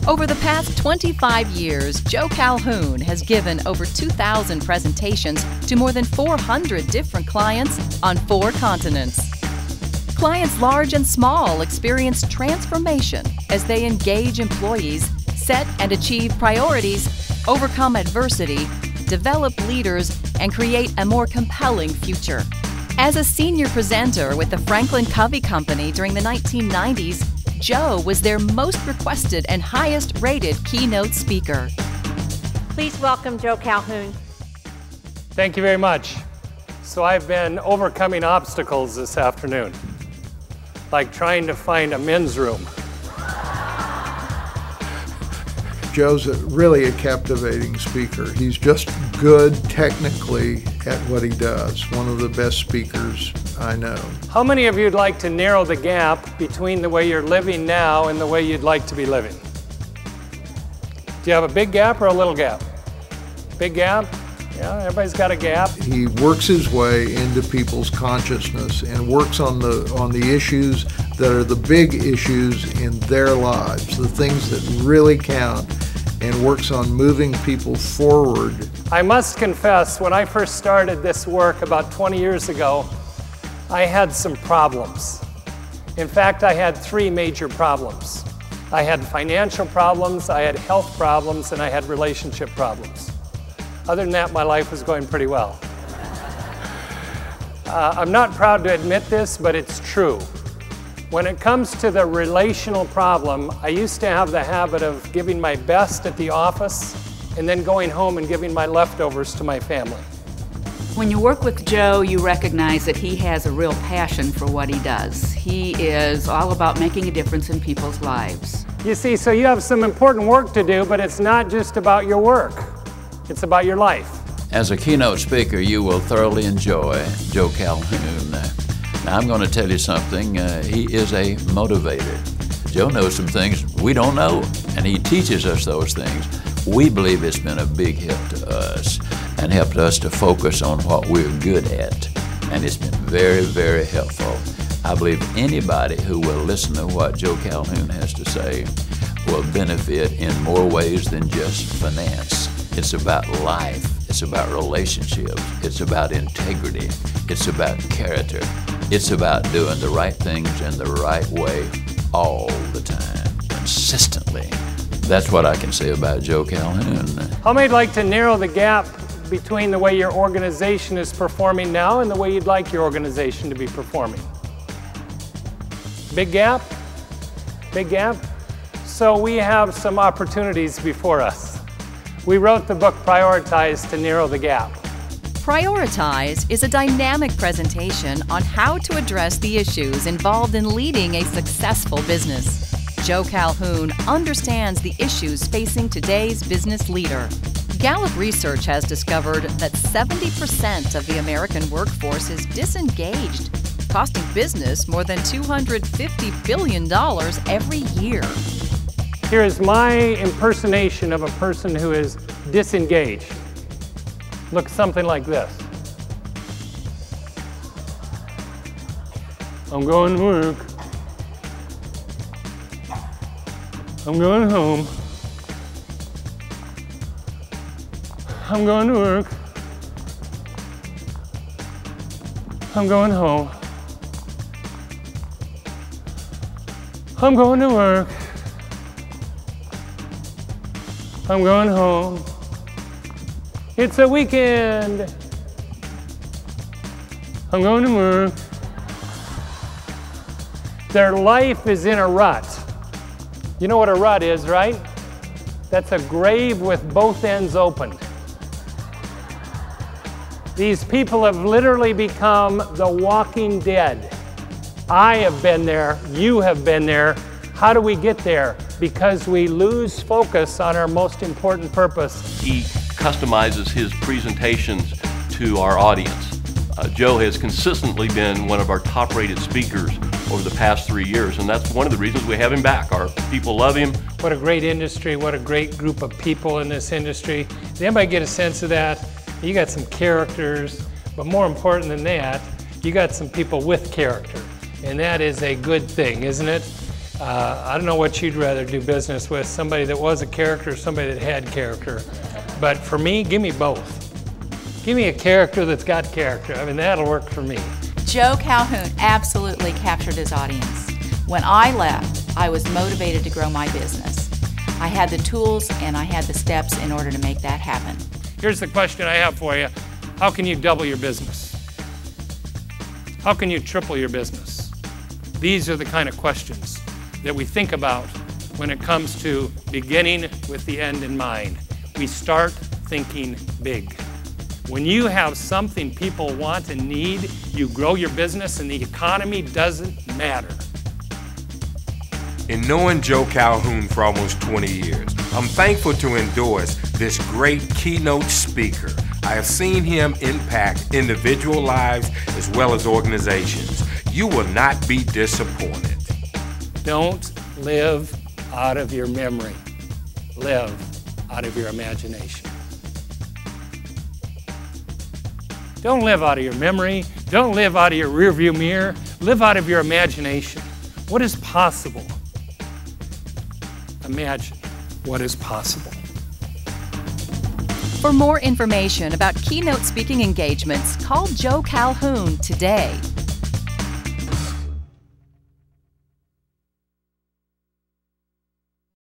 Over the past 25 years, Joe Calhoun has given over 2,000 presentations to more than 400 different clients on 4 continents. Clients large and small experience transformation as they engage employees, set and achieve priorities, overcome adversity, develop leaders, and create a more compelling future. As a senior presenter with the Franklin Covey Company during the 1990s, Joe was their most requested and highest rated keynote speaker. Please welcome Joe Calhoun. Thank you very much. So I've been overcoming obstacles this afternoon, like trying to find a men's room. Joe's really a captivating speaker. He's just good technically at what he does. One of the best speakers I know. How many of you would like to narrow the gap between the way you're living now and the way you'd like to be living? Do you have a big gap or a little gap? Big gap? Yeah, everybody's got a gap. He works his way into people's consciousness and works on the issues that are the big issues in their lives, the things that really count, and works on moving people forward. I must confess, when I first started this work about 20 years ago, I had some problems. In fact, I had 3 major problems. I had financial problems, I had health problems, and I had relationship problems. Other than that, my life was going pretty well. I'm not proud to admit this, but it's true. When it comes to the relational problem, I used to have the habit of giving my best at the office and then going home and giving my leftovers to my family. When you work with Joe, you recognize that he has a real passion for what he does. He is all about making a difference in people's lives. You see, so you have some important work to do, but it's not just about your work. It's about your life. As a keynote speaker, you will thoroughly enjoy Joe Calhoun. Now, I'm going to tell you something. He is a motivator. Joe knows some things we don't know, and he teaches us those things. We believe it's been a big help to us and helped us to focus on what we're good at. And it's been very, very helpful. I believe anybody who will listen to what Joe Calhoun has to say will benefit in more ways than just finance. It's about life. It's about relationships. It's about integrity. It's about character. It's about doing the right things in the right way all the time, consistently. That's what I can say about Joe Calhoun. How many would like to narrow the gap between the way your organization is performing now and the way you'd like your organization to be performing? Big gap? Big gap? So we have some opportunities before us. We wrote the book Prioritize to narrow the gap. Prioritize is a dynamic presentation on how to address the issues involved in leading a successful business. Joe Calhoun understands the issues facing today's business leader. Gallup research has discovered that 70% of the American workforce is disengaged, costing business more than $250 billion every year. Here is my impersonation of a person who is disengaged. Looks something like this. I'm going to work. I'm going home. I'm going to work. I'm going home. I'm going to work. I'm going home. It's a weekend. I'm going to work. Their life is in a rut. You know what a rut is, right? That's a grave with both ends open. These people have literally become the walking dead. I have been there, you have been there. How do we get there? Because we lose focus on our most important purpose. He customizes his presentations to our audience. Joe has consistently been one of our top-rated speakers over the past 3 years, and that's one of the reasons we have him back. Our people love him. What a great industry, what a great group of people in this industry. Does anybody get a sense of that? You got some characters, but more important than that, you got some people with character, and that is a good thing, isn't it? I don't know what you'd rather do business with, somebody that was a character or somebody that had character. But for me, give me both. Give me a character that's got character. I mean, that'll work for me. Joe Calhoun absolutely captured his audience. When I left, I was motivated to grow my business. I had the tools and I had the steps in order to make that happen. Here's the question I have for you. How can you double your business? How can you triple your business? These are the kind of questions that we think about when it comes to beginning with the end in mind. We start thinking big. When you have something people want and need, you grow your business and the economy doesn't matter. In knowing Joe Calhoun for almost 20 years, I'm thankful to endorse this great keynote speaker. I have seen him impact individual lives as well as organizations. You will not be disappointed. Don't live out of your memory. Live out of your imagination. Don't live out of your memory. Don't live out of your rearview mirror. Live out of your imagination. What is possible? Imagine what is possible. For more information about keynote speaking engagements, call Joe Calhoun today.